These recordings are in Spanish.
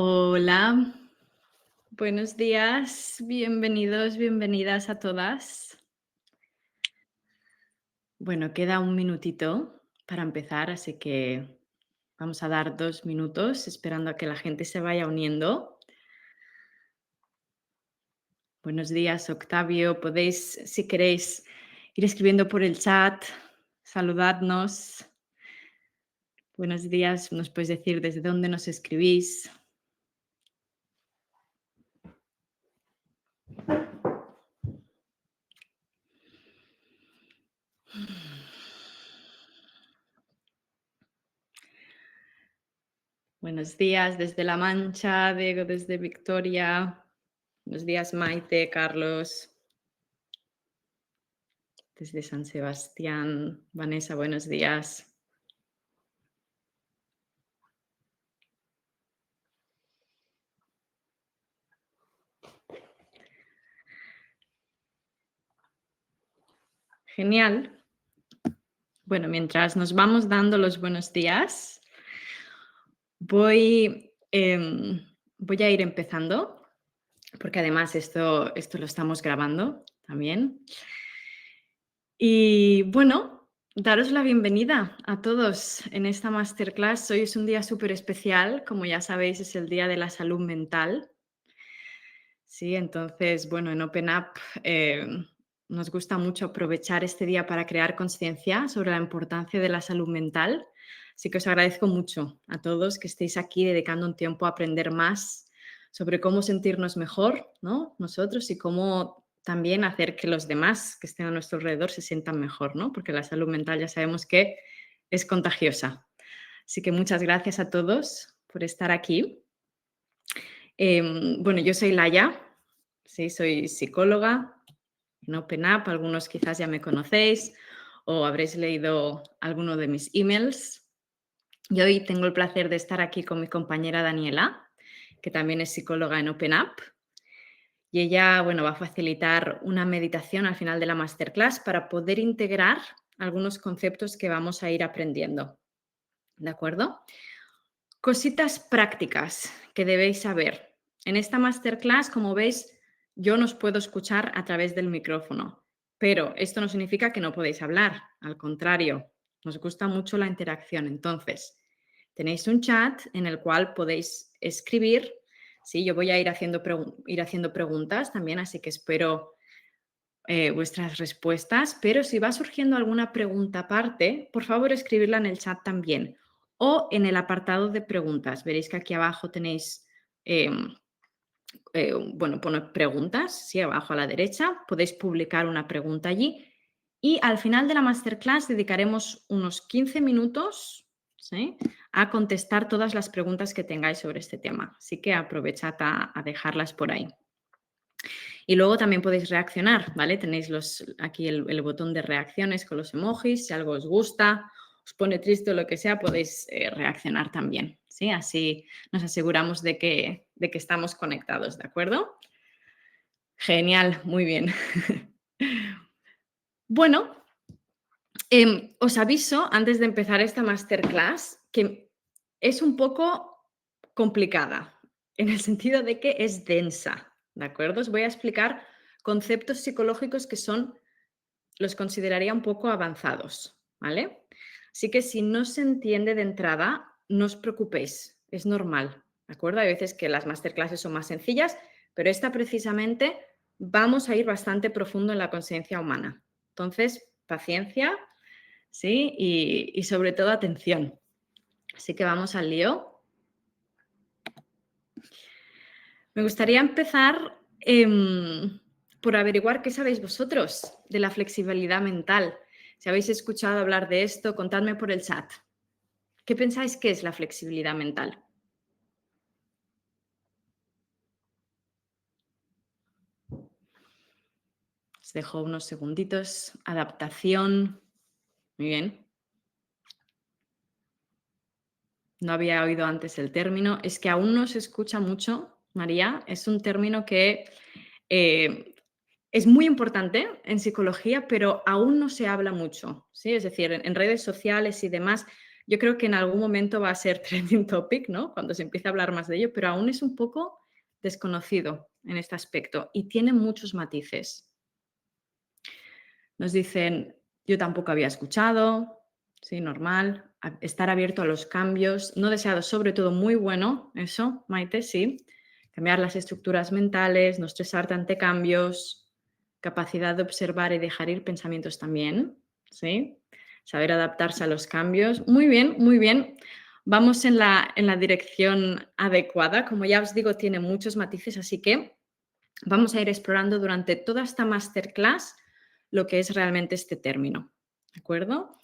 Hola, buenos días, bienvenidos, bienvenidas a todas. Bueno, queda un minutito para empezar, así que vamos a dar 2 minutos esperando a que la gente se vaya uniendo. Buenos días, Octavio. Podéis, si queréis, ir escribiendo por el chat, saludadnos. Buenos días, nos podéis decir desde dónde nos escribís. Buenos días desde La Mancha, Diego desde Victoria. Buenos días, Maite, Carlos, desde San Sebastián. Vanessa, buenos días. Genial. Bueno, mientras nos vamos dando los buenos días, voy a ir empezando, porque además esto lo estamos grabando también. Y bueno, daros la bienvenida a todos en esta masterclass. Hoy es un día súper especial, como ya sabéis, es el Día de la Salud Mental. Sí, entonces, bueno, en Open Up nos gusta mucho aprovechar este día para crear conciencia sobre la importancia de la salud mental. Así que os agradezco mucho a todos que estéis aquí dedicando un tiempo a aprender más sobre cómo sentirnos mejor, ¿no? Nosotros y cómo también hacer que los demás que estén a nuestro alrededor se sientan mejor, ¿no? Porque la salud mental ya sabemos que es contagiosa. Así que muchas gracias a todos por estar aquí. Bueno, yo soy Laia, sí, soy psicóloga en Open Up, algunos quizás ya me conocéis o habréis leído alguno de mis emails. Y hoy tengo el placer de estar aquí con mi compañera Daniela, que también es psicóloga en Open Up. Y ella, bueno, va a facilitar una meditación al final de la masterclass para poder integrar algunos conceptos que vamos a ir aprendiendo. ¿De acuerdo? Cositas prácticas que debéis saber. En esta masterclass, como veis, yo nos puedo escuchar a través del micrófono, pero esto no significa que no podéis hablar, al contrario, nos gusta mucho la interacción. Entonces, tenéis un chat en el cual podéis escribir. Sí, yo voy a ir haciendo preguntas también, así que espero vuestras respuestas, pero si va surgiendo alguna pregunta aparte, por favor escribirla en el chat también o en el apartado de preguntas. Veréis que aquí abajo tenéis, bueno, pone preguntas, sí, abajo a la derecha, podéis publicar una pregunta allí y al final de la masterclass dedicaremos unos 15 minutos, ¿sí?, a contestar todas las preguntas que tengáis sobre este tema. Así que aprovechad a dejarlas por ahí. Y luego también podéis reaccionar, ¿vale? Tenéis aquí el botón de reacciones con los emojis. Si algo os gusta, os pone triste o lo que sea, podéis reaccionar también, ¿sí? Así nos aseguramos de que estamos conectados, ¿de acuerdo? Genial, muy bien. Bueno, os aviso antes de empezar esta masterclass que es un poco complicada, en el sentido de que es densa, ¿de acuerdo? Os voy a explicar conceptos psicológicos que los consideraría un poco avanzados, ¿vale? Así que si no se entiende de entrada, no os preocupéis, es normal, ¿de acuerdo? Hay veces que las masterclasses son más sencillas, pero esta precisamente vamos a ir bastante profundo en la conciencia humana. Entonces, paciencia, ¿sí? Y sobre todo atención. Así que vamos al lío. Me gustaría empezar por averiguar qué sabéis vosotros de la flexibilidad mental. Si habéis escuchado hablar de esto, contadme por el chat. ¿Qué pensáis que es la flexibilidad mental? Os dejo unos segunditos. Adaptación. Muy bien. No había oído antes el término. Es que aún no se escucha mucho, María. Es un término que eh, es muy importante en psicología, pero aún no se habla mucho, ¿sí? Es decir, en redes sociales y demás Yo creo que en algún momento va a ser trending topic, ¿no? Cuando se empiece a hablar más de ello, pero aún es un poco desconocido en este aspecto y tiene muchos matices. Nos dicen, yo tampoco había escuchado, sí, normal, estar abierto a los cambios, no deseado, sobre todo muy bueno, eso, Maite, sí, cambiar las estructuras mentales, no estresarte ante cambios, capacidad de observar y dejar ir pensamientos también, sí, saber adaptarse a los cambios. Muy bien, muy bien. Vamos en la dirección adecuada. Como ya os digo, tiene muchos matices, así que vamos a ir explorando durante toda esta masterclass lo que es realmente este término, ¿de acuerdo?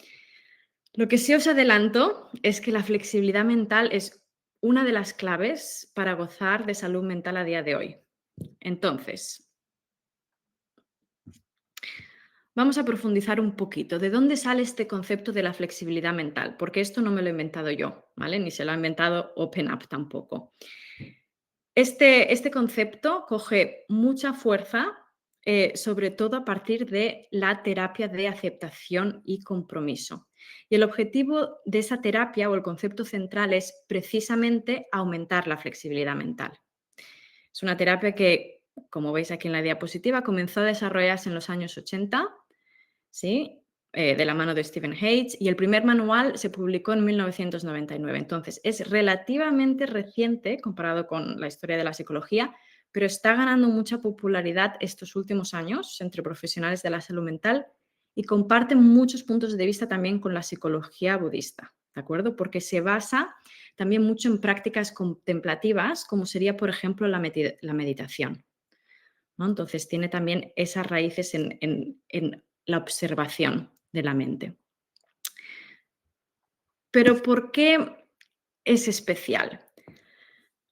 Lo que sí os adelanto es que la flexibilidad mental es una de las claves para gozar de salud mental a día de hoy. Entonces, vamos a profundizar un poquito. ¿De dónde sale este concepto de la flexibilidad mental? Porque esto no me lo he inventado yo, ¿vale? Ni se lo ha inventado OpenUp tampoco. Este concepto coge mucha fuerza, sobre todo a partir de la terapia de aceptación y compromiso. Y el objetivo de esa terapia o el concepto central es precisamente aumentar la flexibilidad mental. Es una terapia que, como veis aquí en la diapositiva, comenzó a desarrollarse en los años 80, ¿sí? De la mano de Stephen Hayes, y el primer manual se publicó en 1999. Entonces, es relativamente reciente comparado con la historia de la psicología, pero está ganando mucha popularidad estos últimos años entre profesionales de la salud mental y comparte muchos puntos de vista también con la psicología budista, ¿de acuerdo? Porque se basa también mucho en prácticas contemplativas, como sería, por ejemplo, la meditación, ¿no? Entonces, tiene también esas raíces en la observación de la mente. Pero ¿por qué es especial?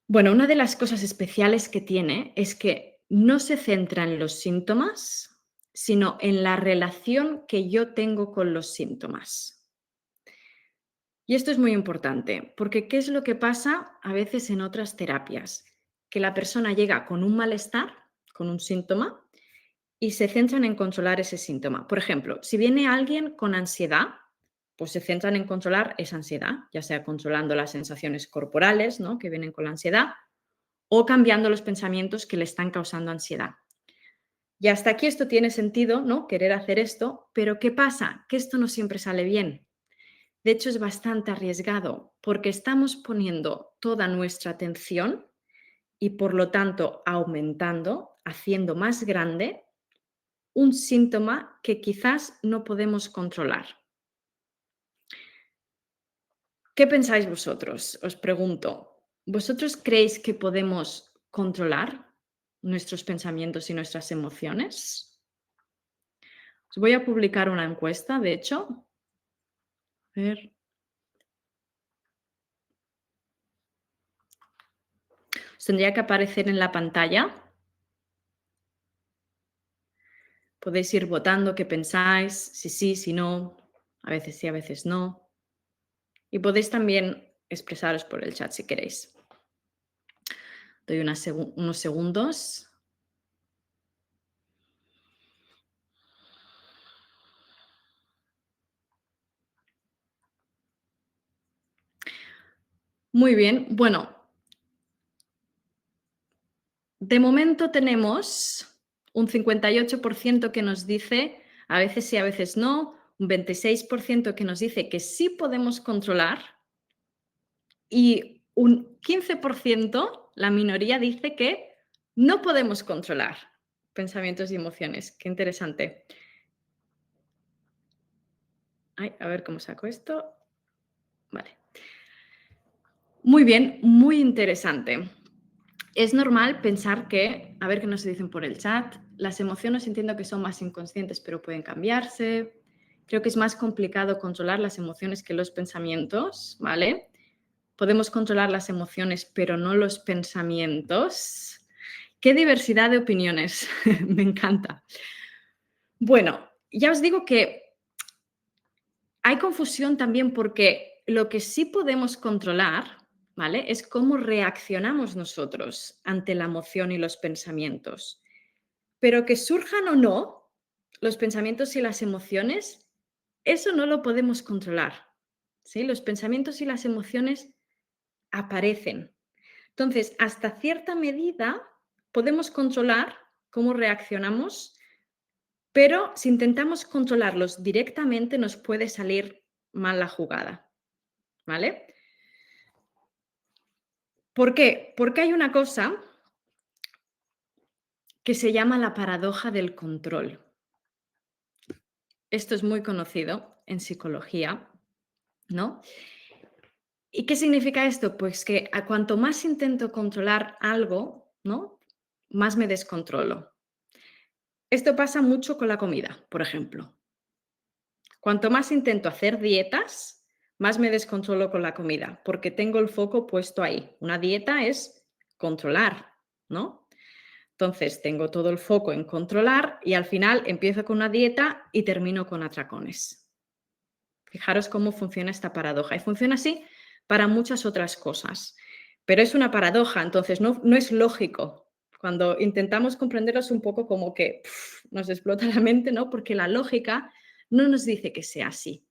Bueno, una de las cosas especiales que tiene es que no se centra en los síntomas, sino en la relación que yo tengo con los síntomas. Y esto es muy importante, porque ¿qué es lo que pasa a veces en otras terapias? Que la persona llega con un malestar, con un síntoma, y se centran en controlar ese síntoma. Por ejemplo, si viene alguien con ansiedad, pues se centran en controlar esa ansiedad, ya sea controlando las sensaciones corporales, ¿no?, que vienen con la ansiedad, o cambiando los pensamientos que le están causando ansiedad. Y hasta aquí esto tiene sentido, ¿no?, querer hacer esto, pero ¿qué pasa? Que esto no siempre sale bien. De hecho, es bastante arriesgado porque estamos poniendo toda nuestra atención y, por lo tanto, aumentando, haciendo más grande un síntoma que quizás no podemos controlar. ¿Qué pensáis vosotros? Os pregunto, ¿vosotros creéis que podemos controlar nuestros pensamientos y nuestras emociones? Os voy a publicar una encuesta, de hecho. A ver. Os tendría que aparecer en la pantalla. Podéis ir votando qué pensáis, si sí, si no, a veces sí, a veces no. Y podéis también expresaros por el chat si queréis. Doy unos segundos. Muy bien, bueno, de momento tenemos un 58% que nos dice a veces sí, a veces no, un 26% que nos dice que sí podemos controlar y un 15%, la minoría, dice que no podemos controlar pensamientos y emociones. Qué interesante. Ay, a ver cómo saco esto. Vale. Muy bien, muy interesante. Es normal pensar que, a ver qué nos dicen por el chat, las emociones entiendo que son más inconscientes, pero pueden cambiarse. Creo que es más complicado controlar las emociones que los pensamientos, ¿vale? Podemos controlar las emociones, pero no los pensamientos. ¡Qué diversidad de opiniones! Me encanta. Bueno, ya os digo que hay confusión también porque lo que sí podemos controlar, ¿vale?, es cómo reaccionamos nosotros ante la emoción y los pensamientos. Pero que surjan o no los pensamientos y las emociones, eso no lo podemos controlar. ¿sí? Los pensamientos y las emociones aparecen. Entonces, hasta cierta medida podemos controlar cómo reaccionamos, pero si intentamos controlarlos directamente nos puede salir mal la jugada, ¿vale? ¿Por qué? Porque hay una cosa que se llama la paradoja del control. Esto es muy conocido en psicología, ¿no? ¿Y qué significa esto? Pues que a cuanto más intento controlar algo, ¿no? Más me descontrolo. Esto pasa mucho con la comida, por ejemplo. Cuanto más intento hacer dietas, más me descontrolo con la comida, porque tengo el foco puesto ahí. Una dieta es controlar, ¿no? Entonces tengo todo el foco en controlar y al final empiezo con una dieta y termino con atracones. Fijaros cómo funciona esta paradoja. Y funciona así para muchas otras cosas. Pero es una paradoja, entonces no es lógico. Cuando intentamos comprenderlo es un poco como que nos explota la mente, ¿no? Porque la lógica no nos dice que sea así.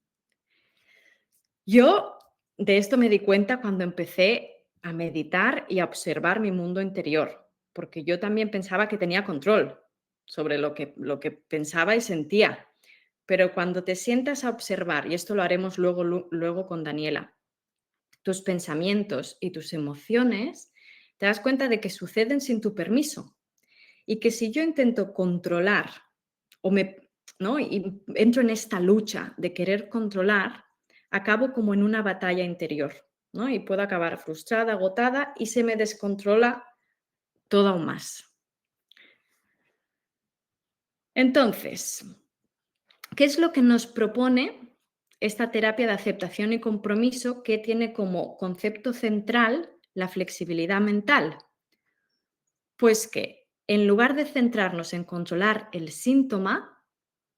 Yo de esto me di cuenta cuando empecé a meditar y a observar mi mundo interior, porque yo también pensaba que tenía control sobre lo que pensaba y sentía. Pero cuando te sientas a observar, y esto lo haremos luego con Daniela, tus pensamientos y tus emociones, te das cuenta de que suceden sin tu permiso. Y que si yo intento controlar ¿no? Y entro en esta lucha de querer controlar, acabo como en una batalla interior, ¿no? Y puedo acabar frustrada, agotada y se me descontrola todo aún más. Entonces, ¿qué es lo que nos propone esta terapia de aceptación y compromiso que tiene como concepto central la flexibilidad mental? Pues que en lugar de centrarnos en controlar el síntoma,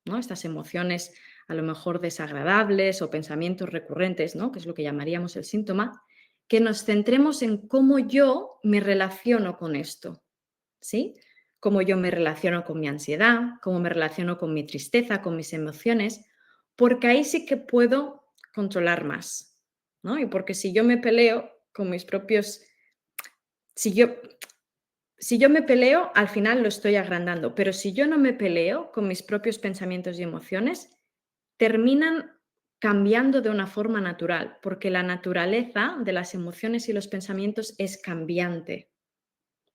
¿no? Estas emociones a lo mejor desagradables o pensamientos recurrentes, ¿no? Que es lo que llamaríamos el síntoma, que nos centremos en cómo yo me relaciono con esto, ¿sí? Cómo yo me relaciono con mi ansiedad, cómo me relaciono con mi tristeza, con mis emociones, porque ahí sí que puedo controlar más, ¿no? Y porque si yo me peleo con mis propios, si yo, si yo me peleo, al final lo estoy agrandando, pero si yo no me peleo con mis propios pensamientos y emociones, terminan cambiando de una forma natural, porque la naturaleza de las emociones y los pensamientos es cambiante,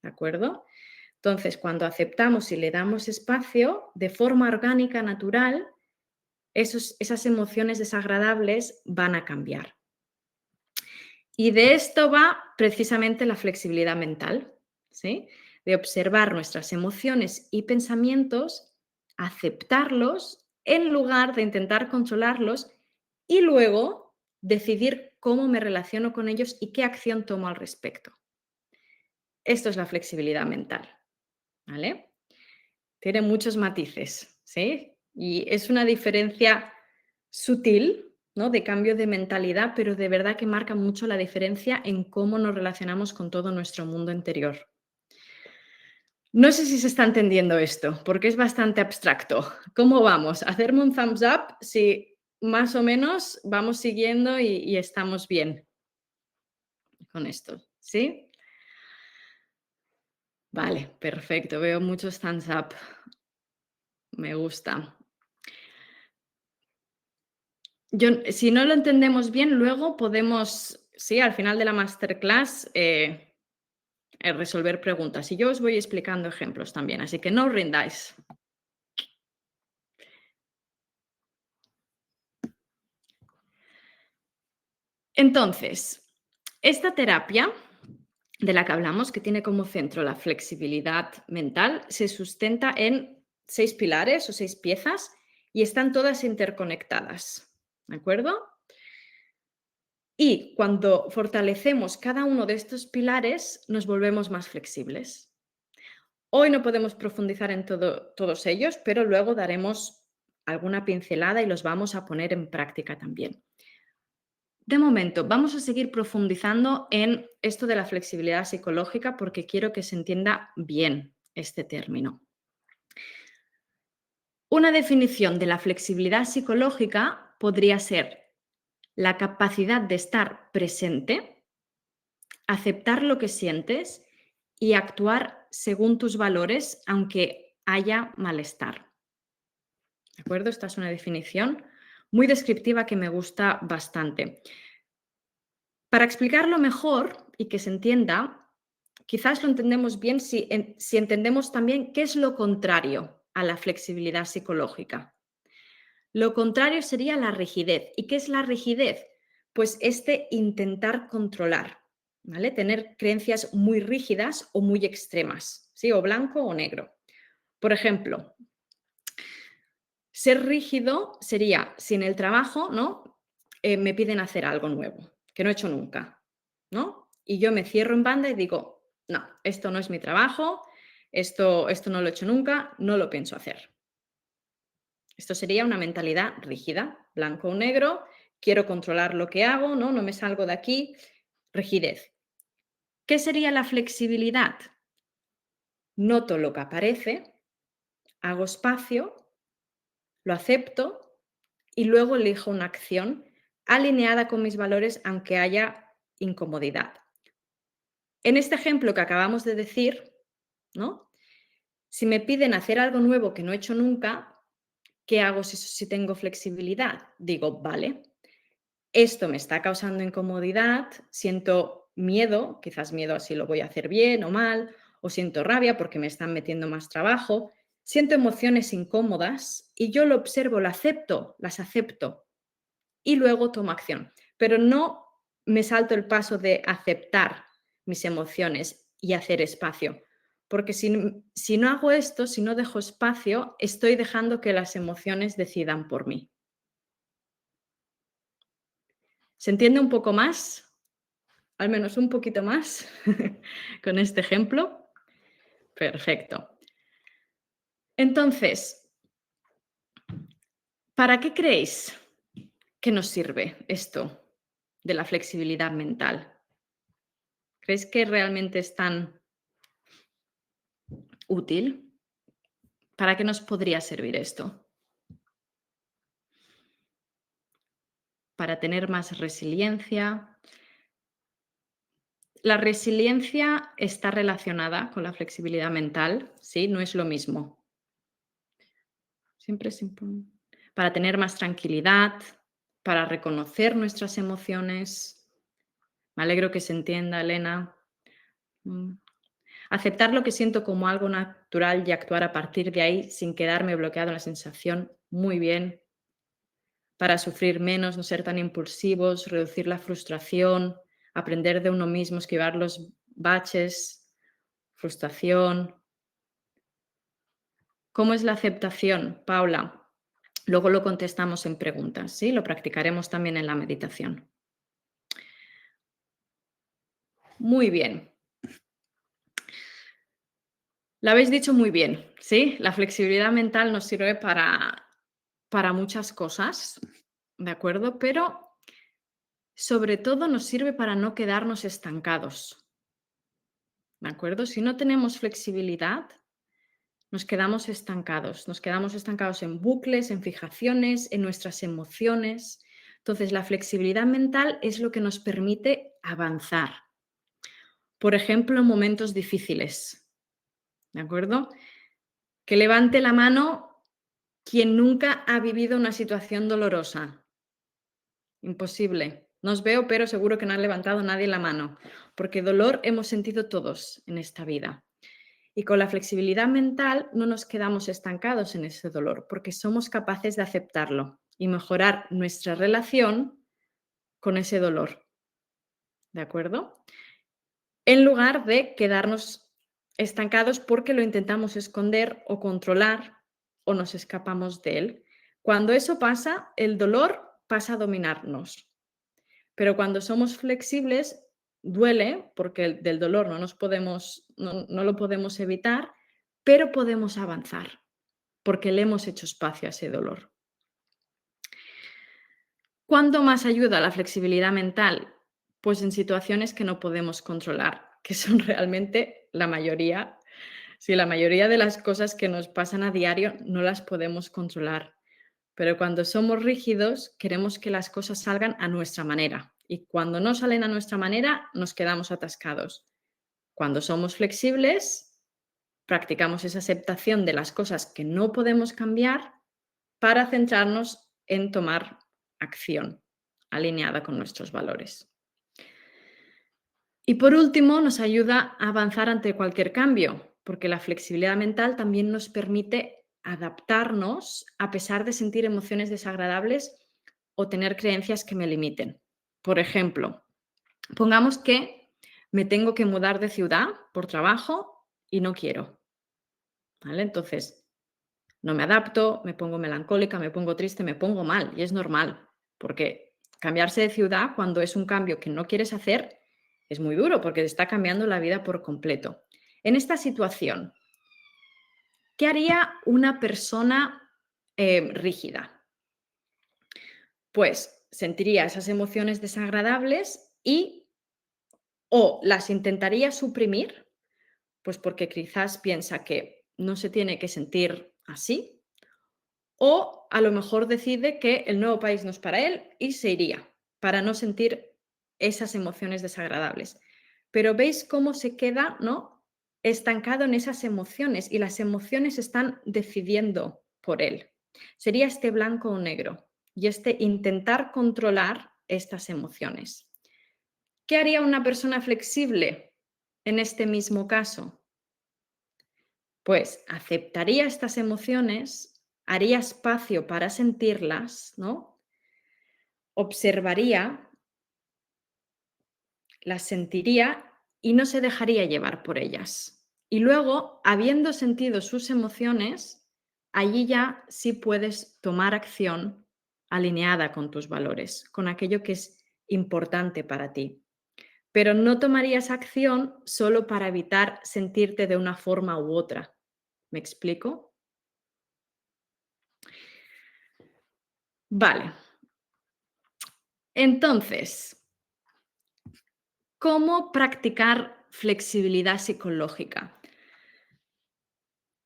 ¿de acuerdo? Entonces, cuando aceptamos y le damos espacio, de forma orgánica, natural, esas emociones desagradables van a cambiar. Y de esto va precisamente la flexibilidad mental, ¿sí? De observar nuestras emociones y pensamientos, aceptarlos en lugar de intentar controlarlos y luego decidir cómo me relaciono con ellos y qué acción tomo al respecto. Esto es la flexibilidad mental, ¿vale? Tiene muchos matices, ¿sí? Y es una diferencia sutil, ¿no? De cambio de mentalidad, pero de verdad que marca mucho la diferencia en cómo nos relacionamos con todo nuestro mundo interior. No sé si se está entendiendo esto, porque es bastante abstracto. ¿Cómo vamos? Hacerme un thumbs up si más o menos vamos siguiendo y estamos bien con esto, ¿sí? Vale, perfecto. Veo muchos thumbs up. Me gusta. Si no lo entendemos bien, luego podemos, sí, al final de la masterclass, resolver preguntas. Y yo os voy explicando ejemplos también, así que no os rindáis. Entonces, esta terapia de la que hablamos, que tiene como centro la flexibilidad mental, se sustenta en 6 pilares o 6 piezas y están todas interconectadas. ¿De acuerdo? Y cuando fortalecemos cada uno de estos pilares, nos volvemos más flexibles. Hoy no podemos profundizar en todos ellos, pero luego daremos alguna pincelada y los vamos a poner en práctica también. De momento, vamos a seguir profundizando en esto de la flexibilidad psicológica porque quiero que se entienda bien este término. Una definición de la flexibilidad psicológica podría ser: la capacidad de estar presente, aceptar lo que sientes y actuar según tus valores, aunque haya malestar. ¿De acuerdo? Esta es una definición muy descriptiva que me gusta bastante. Para explicarlo mejor y que se entienda, quizás lo entendemos bien si entendemos también qué es lo contrario a la flexibilidad psicológica. Lo contrario sería la rigidez. ¿Y qué es la rigidez? Pues intentar controlar, ¿vale? Tener creencias muy rígidas o muy extremas, ¿sí? O blanco o negro. Por ejemplo, ser rígido sería si en el trabajo, ¿no? Me piden hacer algo nuevo, que no he hecho nunca, ¿no? Y yo me cierro en banda y digo, no, esto no es mi trabajo, esto no lo he hecho nunca, no lo pienso hacer. Esto sería una mentalidad rígida, blanco o negro, quiero controlar lo que hago, ¿no? No me salgo de aquí, rigidez. ¿Qué sería la flexibilidad? Noto lo que aparece, hago espacio, lo acepto y luego elijo una acción alineada con mis valores aunque haya incomodidad. En este ejemplo que acabamos de decir, ¿no? Si me piden hacer algo nuevo que no he hecho nunca, ¿qué hago si tengo flexibilidad? Digo, vale, esto me está causando incomodidad, siento miedo, quizás miedo a si lo voy a hacer bien o mal, o siento rabia porque me están metiendo más trabajo, siento emociones incómodas y yo lo observo, las acepto y luego tomo acción. Pero no me salto el paso de aceptar mis emociones y hacer espacio, porque si no hago esto, si no dejo espacio, estoy dejando que las emociones decidan por mí. ¿Se entiende un poco más? Al menos un poquito más con este ejemplo. Perfecto. Entonces, ¿para qué creéis que nos sirve esto de la flexibilidad mental? ¿Creéis que realmente es tan útil? ¿Para qué nos podría servir esto? ¿Para tener más resiliencia? La resiliencia está relacionada con la flexibilidad mental, ¿sí? No es lo mismo. Siempre es importante. Para tener más tranquilidad, para reconocer nuestras emociones. Me alegro que se entienda, Elena. Mm. Aceptar lo que siento como algo natural y actuar a partir de ahí sin quedarme bloqueado en la sensación. Muy bien. Para sufrir menos, no ser tan impulsivos, reducir la frustración, aprender de uno mismo, esquivar los baches, frustración. ¿Cómo es la aceptación, Paula? Luego lo contestamos en preguntas, ¿sí? Lo practicaremos también en la meditación. Muy bien. Lo habéis dicho muy bien, ¿sí? La flexibilidad mental nos sirve para muchas cosas, ¿de acuerdo? Pero sobre todo nos sirve para no quedarnos estancados, ¿de acuerdo? Si no tenemos flexibilidad, nos quedamos estancados en bucles, en fijaciones, en nuestras emociones. Entonces, la flexibilidad mental es lo que nos permite avanzar. Por ejemplo, en momentos difíciles, ¿de acuerdo? Que levante la mano quien nunca ha vivido una situación dolorosa. Imposible. No os veo, pero seguro que no ha levantado nadie la mano, porque dolor hemos sentido todos en esta vida. Y con la flexibilidad mental no nos quedamos estancados en ese dolor, porque somos capaces de aceptarlo y mejorar nuestra relación con ese dolor. ¿De acuerdo? En lugar de quedarnos estancados porque lo intentamos esconder o controlar o nos escapamos de él. Cuando eso pasa, el dolor pasa a dominarnos. Pero cuando somos flexibles, duele porque del dolor no lo podemos evitar, pero podemos avanzar porque le hemos hecho espacio a ese dolor. ¿Cuándo más ayuda la flexibilidad mental? Pues en situaciones que no podemos controlar, que son realmente la mayoría. Si la mayoría de las cosas que nos pasan a diario no las podemos controlar. pero cuando somos rígidos queremos que las cosas salgan a nuestra manera y cuando no salen a nuestra manera nos quedamos atascados. Cuando somos flexibles, practicamos esa aceptación de las cosas que no podemos cambiar para centrarnos en tomar acción alineada con nuestros valores. Y por último, nos ayuda a avanzar ante cualquier cambio, porque la flexibilidad mental también nos permite adaptarnos a pesar de sentir emociones desagradables o tener creencias que me limiten. Por ejemplo, pongamos que me tengo que mudar de ciudad por trabajo y no quiero, ¿vale? Entonces, no me adapto, me pongo melancólica, me pongo triste, me pongo mal y es normal, porque cambiarse de ciudad cuando es un cambio que no quieres hacer es muy duro porque te está cambiando la vida por completo. En esta situación, ¿qué haría una persona rígida? Pues sentiría esas emociones desagradables y o las intentaría suprimir, pues porque quizás piensa que no se tiene que sentir así, o a lo mejor decide que el nuevo país no es para él y se iría para no sentir esas emociones desagradables. Pero veis cómo se queda, ¿no? Estancado en esas emociones y las emociones están decidiendo por él. Sería este blanco o negro y este intentar controlar estas emociones. ¿Qué haría una persona flexible en este mismo caso? Pues aceptaría estas emociones, haría espacio para sentirlas, ¿no? Observaría, las sentiría y no se dejaría llevar por ellas. Y luego, habiendo sentido sus emociones, allí ya sí puedes tomar acción alineada con tus valores, con aquello que es importante para ti. Pero no tomarías acción solo para evitar sentirte de una forma u otra. ¿Me explico? Vale. Entonces, ¿cómo practicar flexibilidad psicológica?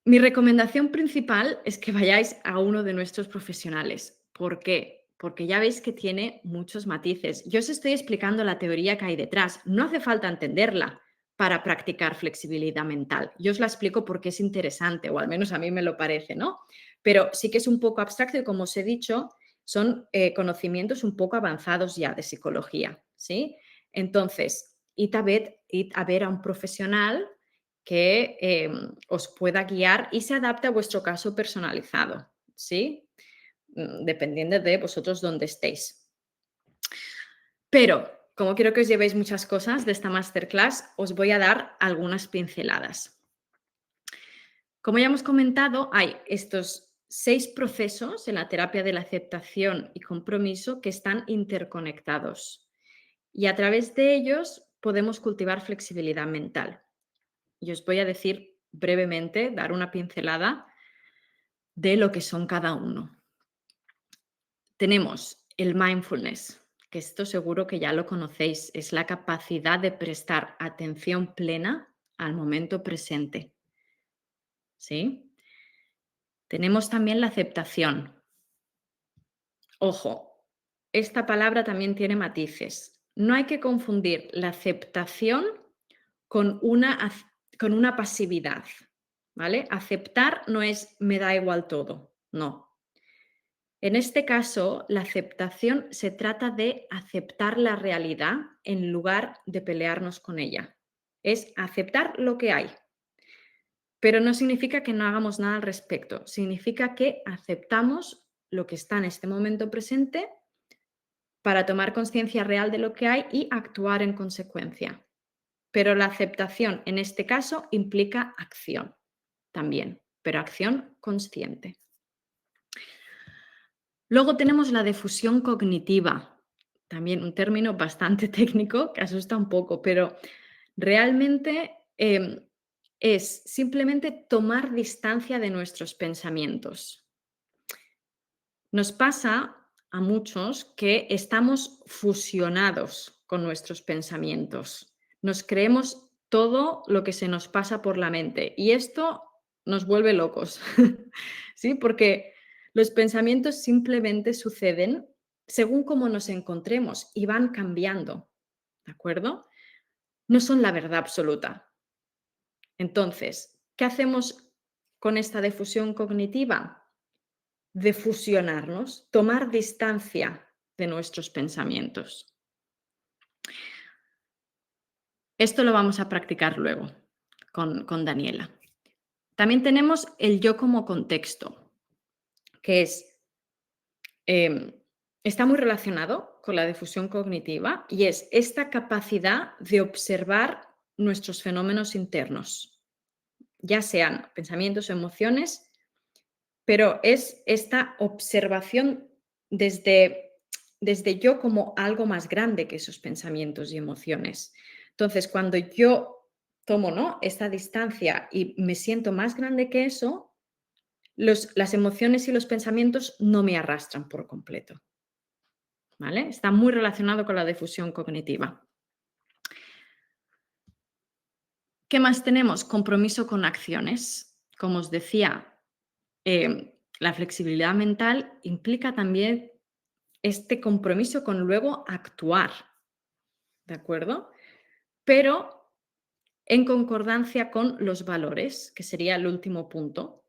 Mi recomendación principal es que vayáis a uno de nuestros profesionales. ¿Por qué? Porque ya veis que tiene muchos matices. Yo os estoy explicando la teoría que hay detrás. No hace falta entenderla para practicar flexibilidad mental. Yo os la explico porque es interesante, o al menos a mí me lo parece, ¿no? Pero sí que es un poco abstracto y, como os he dicho, son conocimientos un poco avanzados ya de psicología, ¿sí? Entonces, id a ver a un profesional que os pueda guiar y se adapte a vuestro caso personalizado, ¿sí? Dependiendo de vosotros dónde estéis. Pero, como quiero que os llevéis muchas cosas de esta masterclass, os voy a dar algunas pinceladas. Como ya hemos comentado, hay estos 6 procesos en la terapia de la aceptación y compromiso que están interconectados y a través de ellos podemos cultivar flexibilidad mental. Y os voy a decir brevemente, dar una pincelada de lo que son cada uno. Tenemos el mindfulness, que esto seguro que ya lo conocéis, es la capacidad de prestar atención plena al momento presente. ¿Sí? Tenemos también la aceptación. Ojo, esta palabra también tiene matices. No hay que confundir la aceptación con una pasividad, ¿vale? Aceptar no es me da igual todo, no. En este caso, la aceptación se trata de aceptar la realidad en lugar de pelearnos con ella. Es aceptar lo que hay, pero no significa que no hagamos nada al respecto. Significa que aceptamos lo que está en este momento presente para tomar conciencia real de lo que hay y actuar en consecuencia. Pero la aceptación en este caso implica acción también, pero acción consciente. Luego tenemos la difusión cognitiva, también un término bastante técnico que asusta un poco, pero realmente es simplemente tomar distancia de nuestros pensamientos. Nos pasa a muchos que estamos fusionados con nuestros pensamientos. Nos creemos todo lo que se nos pasa por la mente y esto nos vuelve locos, ¿sí? Porque Los pensamientos simplemente suceden según cómo nos encontremos y van cambiando, ¿de acuerdo? No son la verdad absoluta. Entonces, ¿qué hacemos con esta difusión cognitiva? Defusionarnos, tomar distancia de nuestros pensamientos. Esto lo vamos a practicar luego con Daniela. También tenemos el yo como contexto, que está muy relacionado con la difusión cognitiva y es esta capacidad de observar nuestros fenómenos internos, ya sean pensamientos o emociones, pero es esta observación desde yo como algo más grande que esos pensamientos y emociones. Entonces, cuando yo tomo, ¿no?, esta distancia y me siento más grande que eso, las emociones y los pensamientos no me arrastran por completo, ¿vale? Está muy relacionado con la difusión cognitiva. ¿Qué más tenemos? Compromiso con acciones. Como os decía, la flexibilidad mental implica también este compromiso con luego actuar, ¿de acuerdo? Pero en concordancia con los valores, que sería el último punto.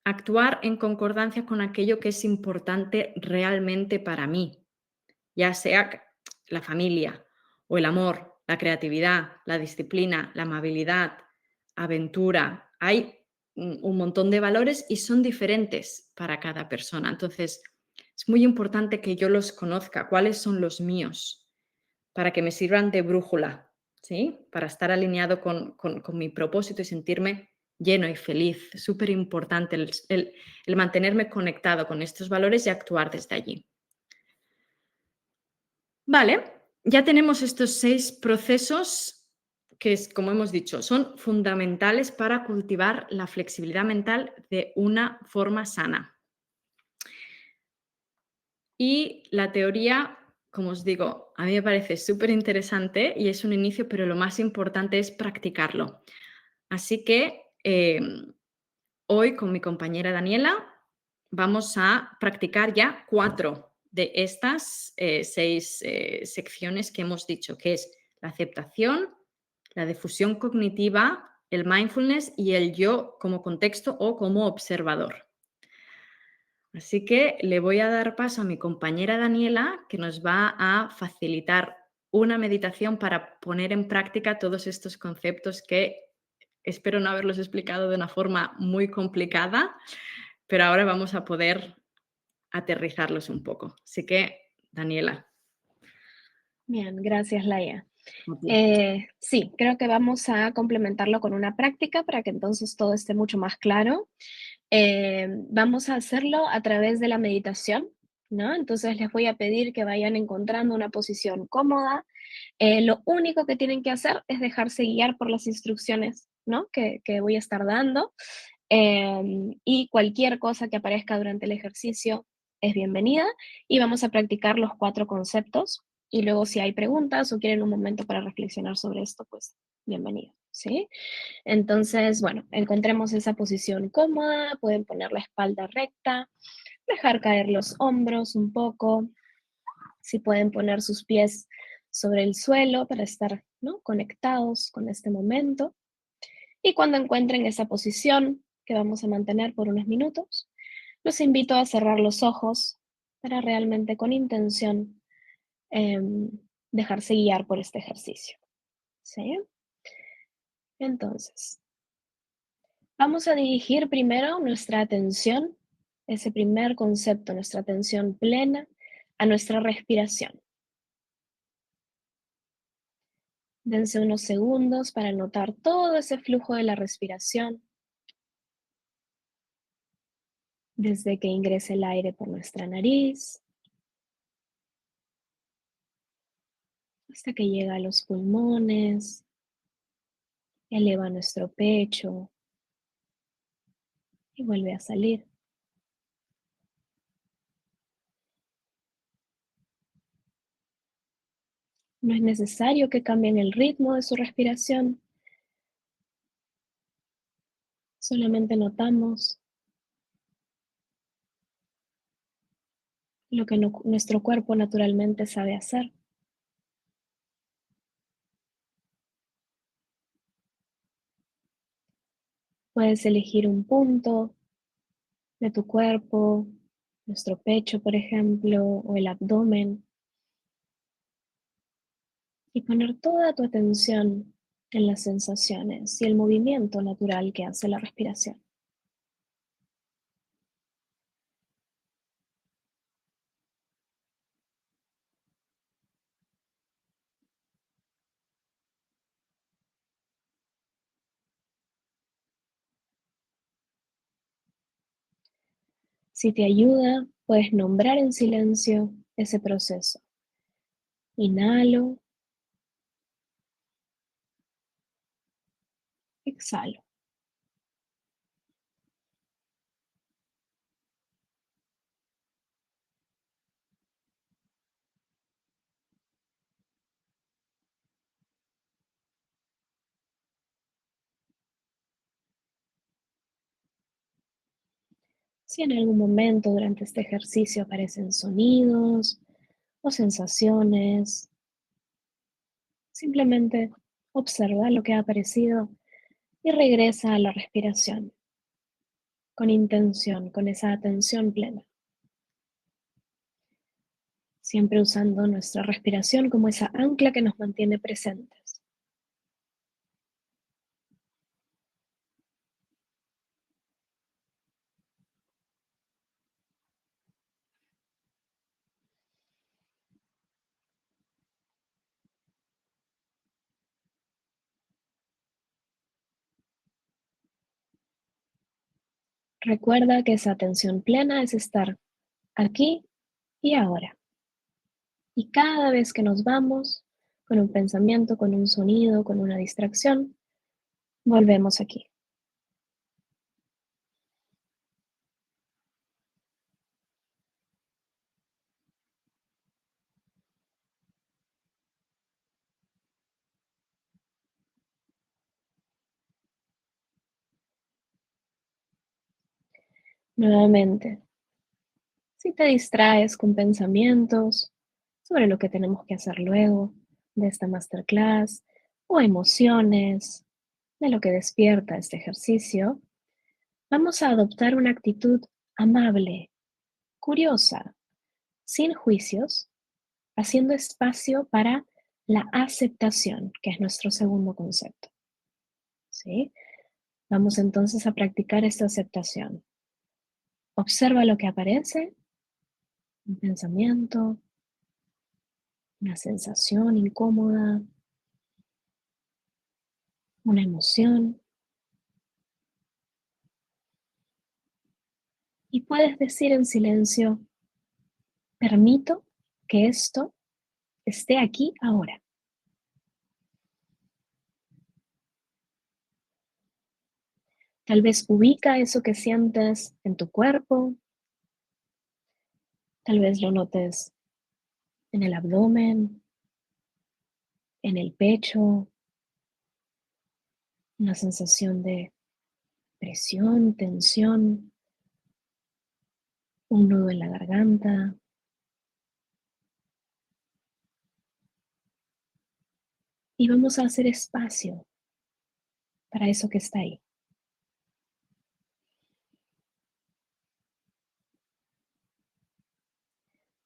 Actuar en concordancia con aquello que es importante realmente para mí, ya sea la familia o el amor, la creatividad, la disciplina, la amabilidad, aventura. Hay un montón de valores y son diferentes para cada persona. Entonces, es muy importante que yo los conozca, cuáles son los míos, para que me sirvan de brújula, ¿sí? Para estar alineado con mi propósito y sentirme lleno y feliz. Es súper importante el mantenerme conectado con estos valores y actuar desde allí. Vale, ya tenemos estos 6 procesos que, como hemos dicho, son fundamentales para cultivar la flexibilidad mental de una forma sana. Y la teoría, como os digo, a mí me parece súper interesante y es un inicio, pero lo más importante es practicarlo. Así que hoy con mi compañera Daniela vamos a practicar ya 4 de estas 6 secciones que hemos dicho, que es la aceptación, la difusión cognitiva, el mindfulness y el yo como contexto o como observador. Así que le voy a dar paso a mi compañera Daniela, que nos va a facilitar una meditación para poner en práctica todos estos conceptos que espero no haberlos explicado de una forma muy complicada, pero ahora vamos a poder aterrizarlos un poco. Así que, Daniela. Bien, gracias, Laia. a ti. Sí, creo que vamos a complementarlo con una práctica para que entonces todo esté mucho más claro. Vamos a hacerlo a través de la meditación, ¿no? Entonces les voy a pedir que vayan encontrando una posición cómoda. Lo único que tienen que hacer es dejarse guiar por las instrucciones, ¿no?, que voy a estar dando. Y cualquier cosa que aparezca durante el ejercicio es bienvenida. Y vamos a practicar los 4 conceptos. Y luego si hay preguntas o quieren un momento para reflexionar sobre esto, pues bienvenido, ¿sí? Entonces, bueno, encontremos esa posición cómoda, pueden poner la espalda recta, dejar caer los hombros un poco, si pueden poner sus pies sobre el suelo para estar, ¿no?, conectados con este momento. Y cuando encuentren esa posición, que vamos a mantener por unos minutos, los invito a cerrar los ojos para realmente con intención em, dejarse guiar por este ejercicio, ¿sí? Entonces, vamos a dirigir primero nuestra atención, ese primer concepto, nuestra atención plena, a nuestra respiración. Dense unos segundos para notar todo ese flujo de la respiración, desde que ingrese el aire por nuestra nariz hasta que llega a los pulmones, eleva nuestro pecho y vuelve a salir. No es necesario que cambien el ritmo de su respiración, solamente notamos lo que nuestro cuerpo naturalmente sabe hacer. Puedes elegir un punto de tu cuerpo, nuestro pecho, por ejemplo, o el abdomen, y poner toda tu atención en las sensaciones y el movimiento natural que hace la respiración. Si te ayuda, puedes nombrar en silencio ese proceso. Inhalo, exhalo. Si en algún momento durante este ejercicio aparecen sonidos o sensaciones, simplemente observa lo que ha aparecido y regresa a la respiración con intención, con esa atención plena, siempre usando nuestra respiración como esa ancla que nos mantiene presentes. Recuerda que esa atención plena es estar aquí y ahora. Y cada vez que nos vamos, con un pensamiento, con un sonido, con una distracción, volvemos aquí. Nuevamente, si te distraes con pensamientos sobre lo que tenemos que hacer luego de esta masterclass o emociones de lo que despierta este ejercicio, vamos a adoptar una actitud amable, curiosa, sin juicios, haciendo espacio para la aceptación, que es nuestro segundo concepto. ¿Sí? Vamos entonces a practicar esta aceptación. Observa lo que aparece, un pensamiento, una sensación incómoda, una emoción, y puedes decir en silencio, permito que esto esté aquí ahora. Tal vez ubica eso que sientes en tu cuerpo, tal vez lo notes en el abdomen, en el pecho, una sensación de presión, tensión, un nudo en la garganta. Y vamos a hacer espacio para eso que está ahí.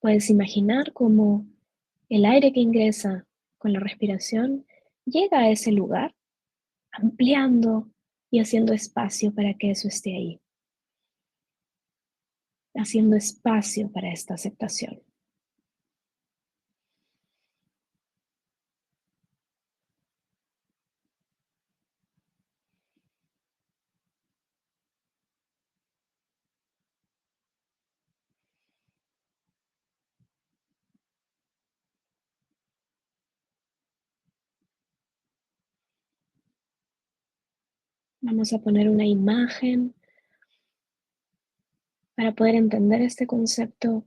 Puedes imaginar cómo el aire que ingresa con la respiración llega a ese lugar, ampliando y haciendo espacio para que eso esté ahí, haciendo espacio para esta aceptación. Vamos a poner una imagen para poder entender este concepto.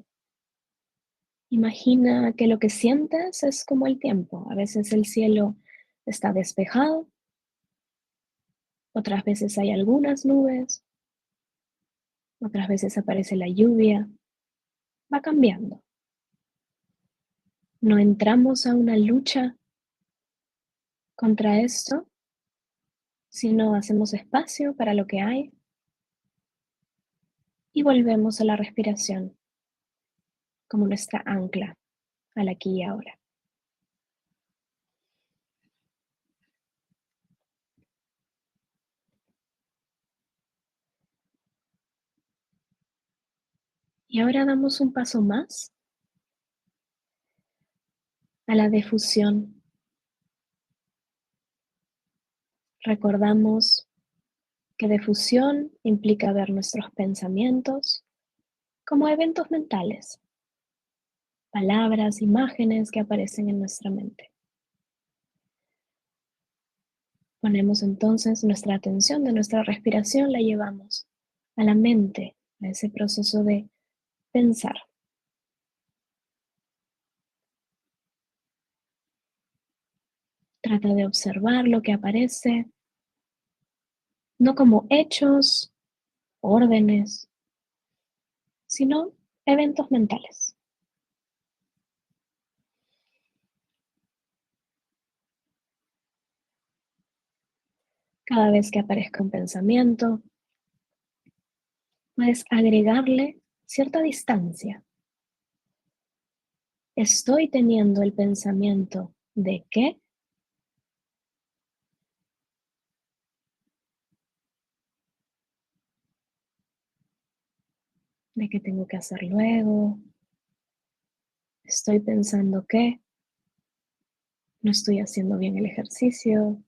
Imagina que lo que sientes es como el tiempo. A veces el cielo está despejado, otras veces hay algunas nubes, otras veces aparece la lluvia. va cambiando. No entramos a una lucha contra esto, sino hacemos espacio para lo que hay y volvemos a la respiración como nuestra ancla al aquí y ahora. Y ahora damos un paso más a la defusión. Recordamos que defusión implica ver nuestros pensamientos como eventos mentales, palabras, imágenes que aparecen en nuestra mente. Ponemos entonces nuestra atención de nuestra respiración, la llevamos a la mente, a ese proceso de pensar. Trata de observar lo que aparece, no como hechos, órdenes, sino eventos mentales. Cada vez que aparezca un pensamiento, puedes agregarle cierta distancia. Estoy teniendo el pensamiento de qué, de qué tengo que hacer luego. Estoy pensando que no estoy haciendo bien el ejercicio.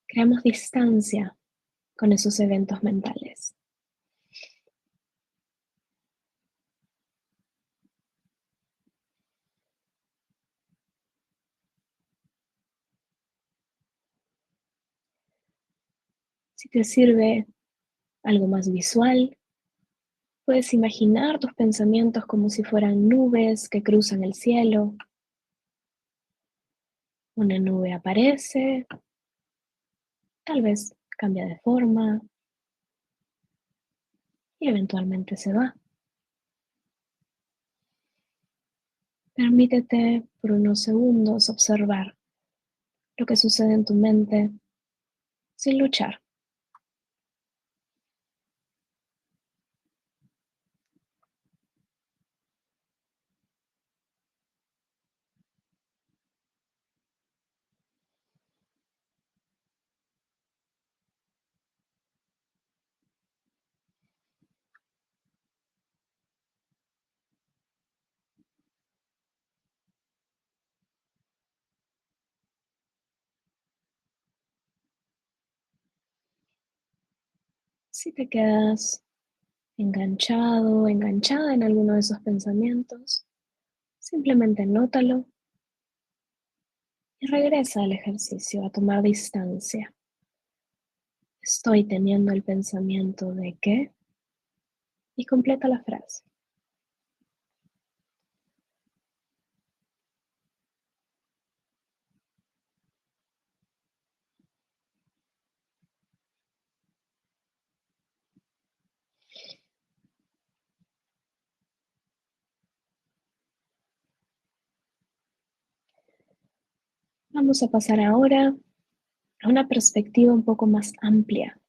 Creamos distancia con esos eventos mentales. Si te sirve algo más visual, puedes imaginar tus pensamientos como si fueran nubes que cruzan el cielo. Una nube aparece, tal vez cambia de forma y eventualmente se va. Permítete por unos segundos observar lo que sucede en tu mente sin luchar. Si te quedas enganchado, enganchada en alguno de esos pensamientos, simplemente nótalo y regresa al ejercicio, a tomar distancia. Estoy teniendo el pensamiento de que y completa la frase. Vamos a pasar ahora a una perspectiva un poco más amplia,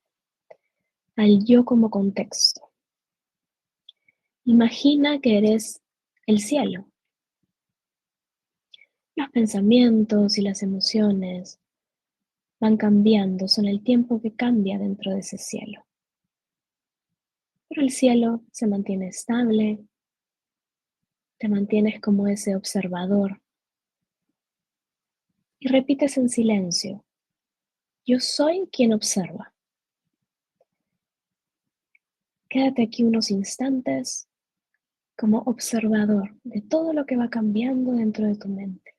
al yo como contexto. Imagina que eres el cielo. Los pensamientos y las emociones van cambiando, son el tiempo que cambia dentro de ese cielo. Pero el cielo se mantiene estable, te mantienes como ese observador y repites en silencio, yo soy quien observa. Quédate aquí unos instantes como observador de todo lo que va cambiando dentro de tu mente.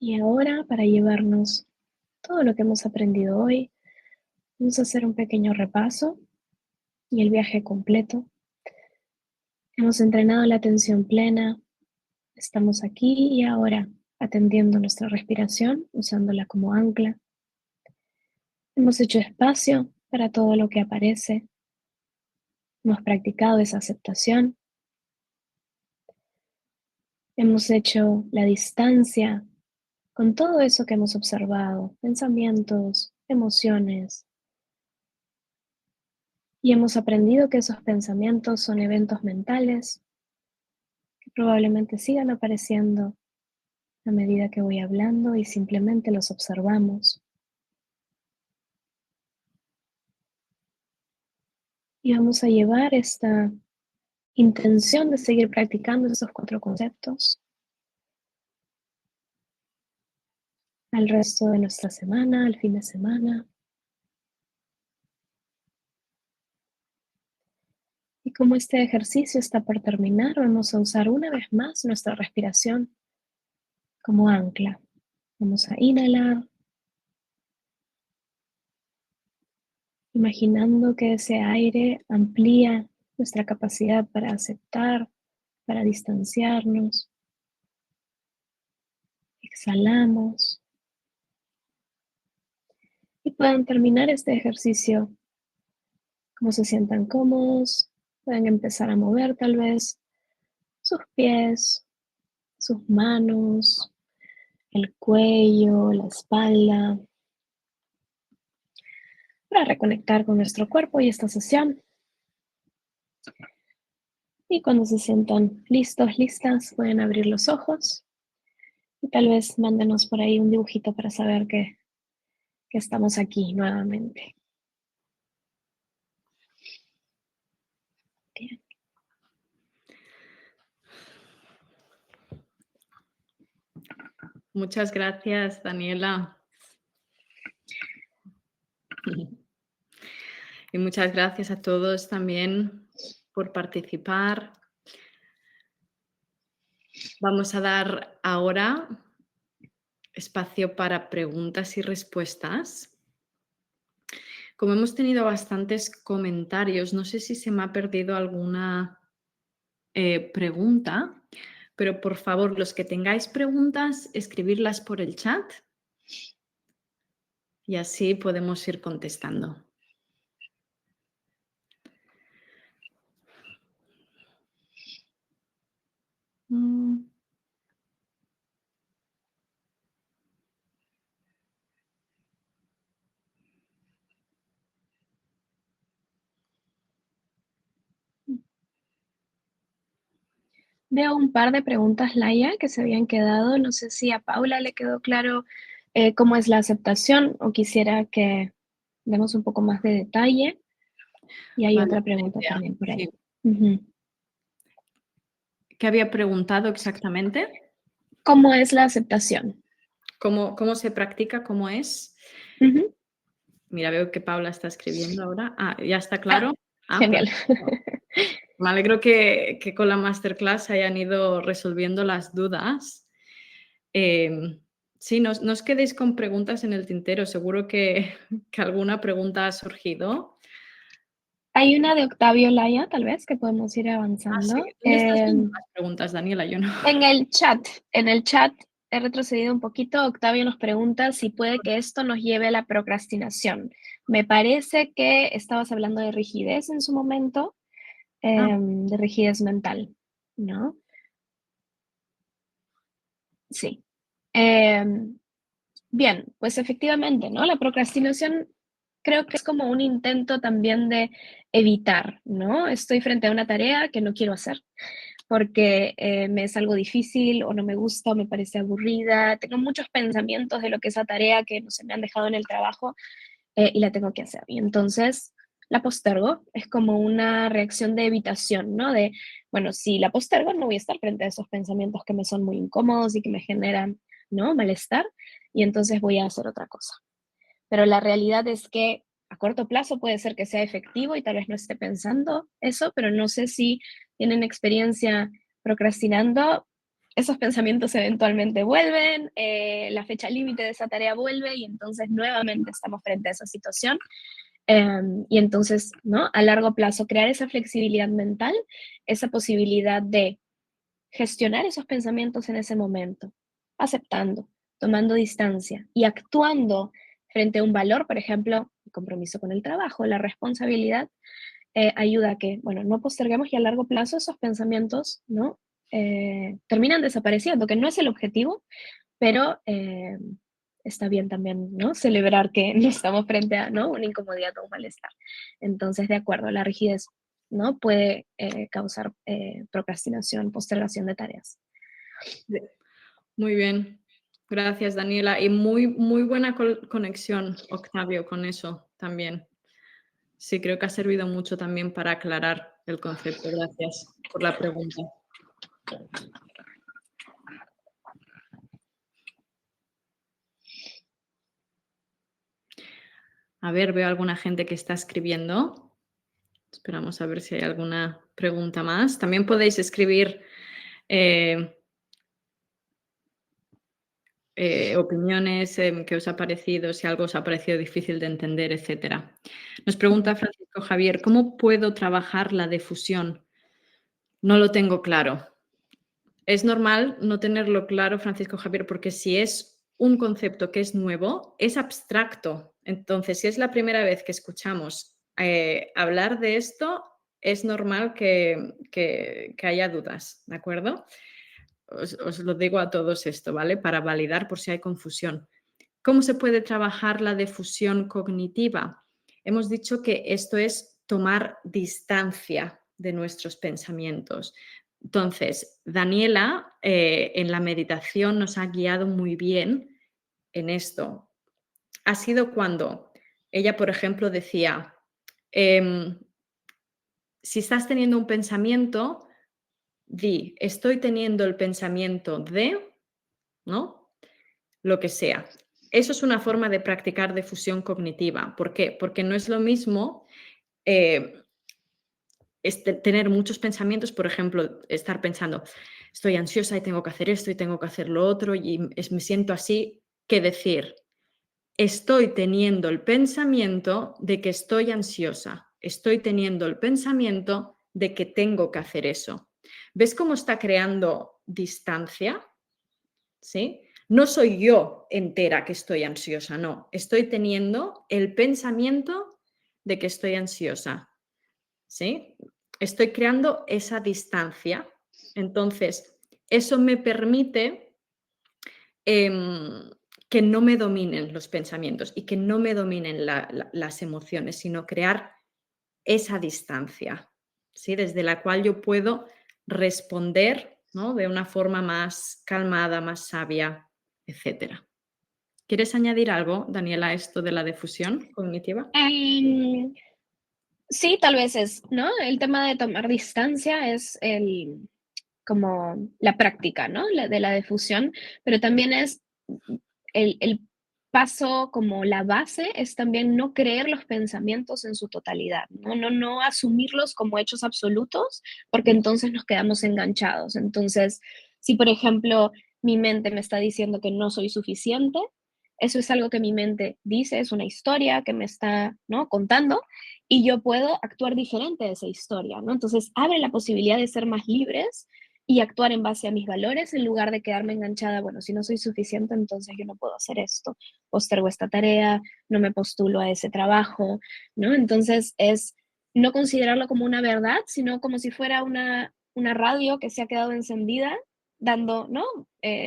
Y ahora, para llevarnos todo lo que hemos aprendido hoy, vamos a hacer un pequeño repaso y el viaje completo. Hemos entrenado la atención plena, estamos aquí y ahora atendiendo nuestra respiración, usándola como ancla. Hemos hecho espacio para todo lo que aparece, hemos practicado esa aceptación, hemos hecho la distancia con todo eso que hemos observado, pensamientos, emociones, y hemos aprendido que esos pensamientos son eventos mentales que probablemente sigan apareciendo a medida que voy hablando y simplemente los observamos. Y vamos a llevar esta intención de seguir practicando esos 4 conceptos al resto de nuestra semana, al fin de semana. Y como este ejercicio está por terminar, vamos a usar una vez más nuestra respiración como ancla. Vamos a inhalar, imaginando que ese aire amplía nuestra capacidad para aceptar, para distanciarnos. Exhalamos y pueden terminar este ejercicio como se sientan cómodos. Pueden empezar a mover tal vez sus pies, sus manos, el cuello, la espalda, para reconectar con nuestro cuerpo y esta sesión. Y cuando se sientan listos, listas, pueden abrir los ojos y tal vez mándenos por ahí un dibujito para saber que estamos aquí nuevamente. Bien. Muchas gracias, Daniela. Y muchas gracias a todos también por participar. Vamos a dar ahora espacio para preguntas y respuestas. Como hemos tenido bastantes comentarios, no sé si se me ha perdido alguna pregunta, pero por favor, los que tengáis preguntas, escribirlas por el chat y así podemos ir contestando. Veo un par de preguntas, Laia, que se habían quedado. No sé si a Paula le quedó claro cómo es la aceptación o quisiera que demos un poco más de detalle. Y hay Vale, otra buena pregunta idea, también por ahí. sí. Ujú. ¿Qué había preguntado exactamente? ¿Cómo es la aceptación? ¿Cómo se practica? ¿Cómo es? Ujú. Mira, veo que Paula está escribiendo ahora. Ah, ¿ya está Ah, claro? Ah, genial. perfecto. Me alegro que con la masterclass hayan ido resolviendo las dudas. Sí, no os quedéis con preguntas en el tintero. Seguro que alguna pregunta ha surgido. Hay una de Octavio Laia, tal vez, que podemos ir Ah, sí. avanzando. ¿Dónde estás viendo las preguntas, Daniela? Yo no. En el chat he retrocedido un poquito. Octavio nos pregunta si puede que esto nos lleve a la procrastinación. Me parece que estabas hablando de rigidez en su momento, Ah, de rigidez mental, ¿no? Sí. Em, Bien, pues efectivamente, ¿no? La procrastinación creo que es como un intento también de evitar, ¿no? Estoy frente a una tarea que no quiero hacer porque me es algo difícil o no me gusta o me parece aburrida. Tengo muchos pensamientos de lo que esa tarea que no se me han dejado en el trabajo y la tengo que hacer. Y entonces la postergo. Es como una reacción de evitación, ¿no? De, bueno, si la postergo no voy a estar frente a esos pensamientos que me son muy incómodos y que me generan, ¿no? Malestar. Y entonces voy a hacer otra cosa. Pero la realidad es que a corto plazo puede ser que sea efectivo y tal vez no esté pensando eso, pero no sé si tienen experiencia procrastinando esos pensamientos eventualmente vuelven, la fecha límite de esa tarea vuelve y entonces nuevamente estamos frente a esa situación. Y entonces, ¿no? A largo plazo, crear esa flexibilidad mental, esa posibilidad de gestionar esos pensamientos en ese momento, aceptando, tomando distancia y actuando frente a un valor, por ejemplo, el compromiso con el trabajo, la responsabilidad, ayuda a que, bueno, no posterguemos y a largo plazo esos pensamientos, ¿no? Terminan desapareciendo, que no es el objetivo, pero está bien también, ¿no? Celebrar que no estamos frente a, ¿no? Una incomodidad o un malestar. Entonces, de acuerdo, la rigidez, ¿no? Puede causar procrastinación, postergación de tareas. Sí. Muy bien. Gracias, Daniela. Y muy, muy buena conexión, Octavio, con eso también. Sí, creo que ha servido mucho también para aclarar el concepto. Gracias por la pregunta. A ver, veo alguna gente que está escribiendo. Esperamos a ver si hay alguna pregunta más. También podéis escribir opiniones, qué os ha parecido, si algo os ha parecido difícil de entender, etcétera. Nos pregunta Francisco Javier, ¿cómo puedo trabajar la difusión? No lo tengo claro. Es normal no tenerlo claro, Francisco Javier, porque si es un concepto que es nuevo, es abstracto. Entonces, si es la primera vez que escuchamos hablar de esto, es normal que haya dudas, ¿de acuerdo? Os lo digo a todos esto, ¿vale? Para validar por si hay confusión. ¿Cómo se puede trabajar la difusión cognitiva? Hemos dicho que esto es tomar distancia de nuestros pensamientos. Entonces, Daniela en la meditación nos ha guiado muy bien en esto. Ha sido cuando ella, por ejemplo, decía, si estás teniendo un pensamiento, di, estoy teniendo el pensamiento de, ¿no? Lo que sea. Eso es una forma de practicar difusión cognitiva. ¿Por qué? Porque no es lo mismo tener muchos pensamientos, por ejemplo, estar pensando, estoy ansiosa y tengo que hacer esto y tengo que hacer lo otro y me siento así, que decir, estoy teniendo el pensamiento de que estoy ansiosa, estoy teniendo el pensamiento de que tengo que hacer eso. ¿Ves cómo está creando distancia? ¿Sí? No soy yo entera que estoy ansiosa, no. Estoy teniendo el pensamiento de que estoy ansiosa. ¿Sí? Estoy creando esa distancia. Entonces, eso me permite que no me dominen los pensamientos y que no me dominen las emociones, sino crear esa distancia, ¿sí? Desde la cual yo puedo responder, ¿no? De una forma más calmada, más sabia, etcétera. ¿Quieres añadir algo, Daniela, a esto de la difusión cognitiva? Em, sí, tal vez es, ¿no? El tema de tomar distancia es como la práctica, ¿no? De la difusión, pero también es el paso, como la base, es también no creer los pensamientos en su totalidad, ¿no? No asumirlos como hechos absolutos, porque entonces nos quedamos enganchados. Entonces, si por ejemplo mi mente me está diciendo que no soy suficiente, eso es algo que mi mente dice, es una historia que me está, ¿no? Contando, y yo puedo actuar diferente de esa historia, ¿no? Entonces abre la posibilidad de ser más libres y actuar en base a mis valores en lugar de quedarme enganchada, bueno, si no soy suficiente, entonces yo no puedo hacer esto, postergo esta tarea, no me postulo a ese trabajo, ¿no? Entonces es no considerarlo como una verdad, sino como si fuera una radio que se ha quedado encendida dando, ¿no?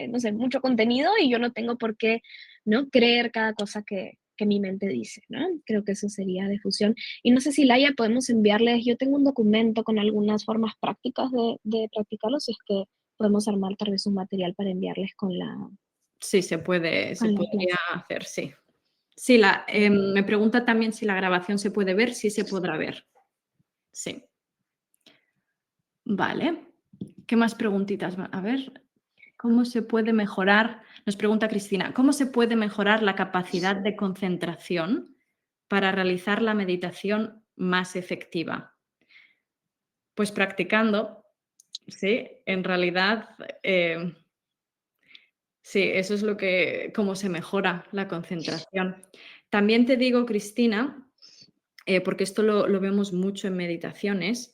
No sé, mucho contenido y yo no tengo por qué, ¿no? Creer cada cosa que mi mente dice, ¿no? Creo que eso sería difusión. Y no sé si Laia podemos enviarles, yo tengo un documento con algunas formas prácticas de practicarlo, si es que podemos armar tal vez un material para enviarles Sí, se con la podría clase. hacer, sí. Sí, me pregunta también si la grabación se puede ver, sí se podrá ver. Sí. Vale. ¿Qué más preguntitas? A ver, ¿cómo se puede mejorar? Nos pregunta Cristina, ¿cómo se puede mejorar la capacidad de concentración para realizar la meditación más efectiva? Pues practicando, sí. En realidad, Sí, eso es cómo se mejora la concentración. También te digo, Cristina, porque esto lo vemos mucho en meditaciones,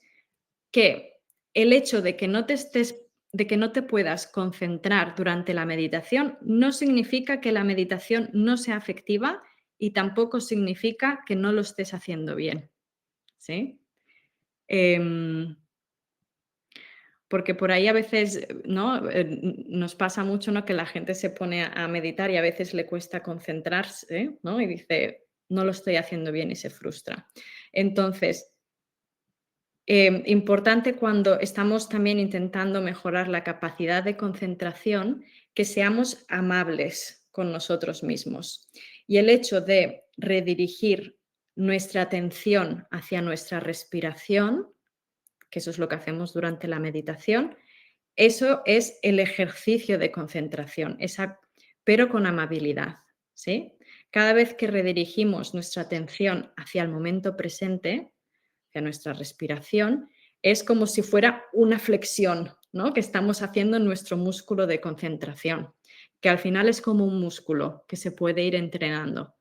que el hecho de que no te puedas concentrar durante la meditación no significa que la meditación no sea efectiva y tampoco significa que no lo estés haciendo bien, ¿sí? Em, Porque por ahí a veces, ¿no? Nos pasa mucho, ¿no? Que la gente se pone a meditar y a veces le cuesta concentrarse, ¿no? Y dice: "No lo estoy haciendo bien", y se frustra. Entonces, importante cuando estamos también intentando mejorar la capacidad de concentración, que seamos amables con nosotros mismos. Y el hecho de redirigir nuestra atención hacia nuestra respiración, que eso es lo que hacemos durante la meditación, eso es el ejercicio de concentración, pero con amabilidad, ¿sí? Cada vez que redirigimos nuestra atención hacia el momento presente, hacia nuestra respiración, es como si fuera una flexión, ¿no? Que estamos haciendo en nuestro músculo de concentración, que al final es como un músculo que se puede ir entrenando.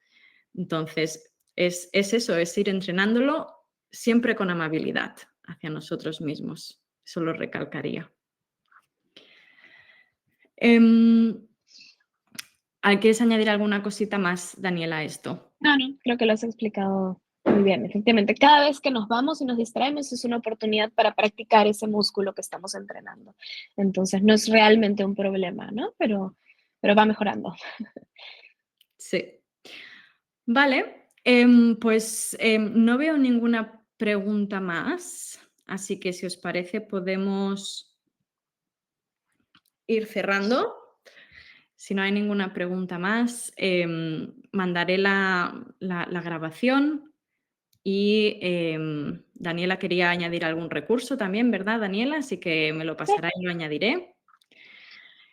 Entonces, es eso, es ir entrenándolo siempre con amabilidad hacia nosotros mismos. Eso lo recalcaría. Em, ¿Quieres añadir alguna cosita más, Daniela, a esto? No, no, creo que lo has explicado muy bien. Efectivamente, cada vez que nos vamos y nos distraemos es una oportunidad para practicar ese músculo que estamos entrenando. Entonces, no es realmente un problema, ¿no? Pero va mejorando. Sí. Vale, pues no veo ninguna pregunta más, así que si os parece podemos ir cerrando. Si no hay ninguna pregunta más, mandaré la grabación y Daniela quería añadir algún recurso también, ¿verdad, Daniela? Así que me lo Sí, pasará y lo añadiré.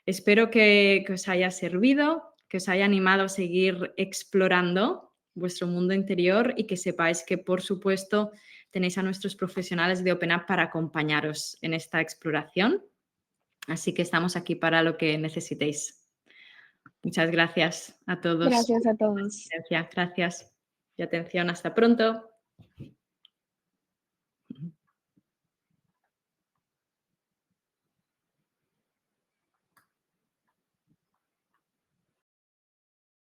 Espero que os haya servido, que os haya animado a seguir explorando vuestro mundo interior y que sepáis que, por supuesto, tenéis a nuestros profesionales de Open Up para acompañaros en esta exploración. Así que estamos aquí para lo que necesitéis. Muchas gracias a todos. gracias a todos. Gracias y atención. Hasta pronto.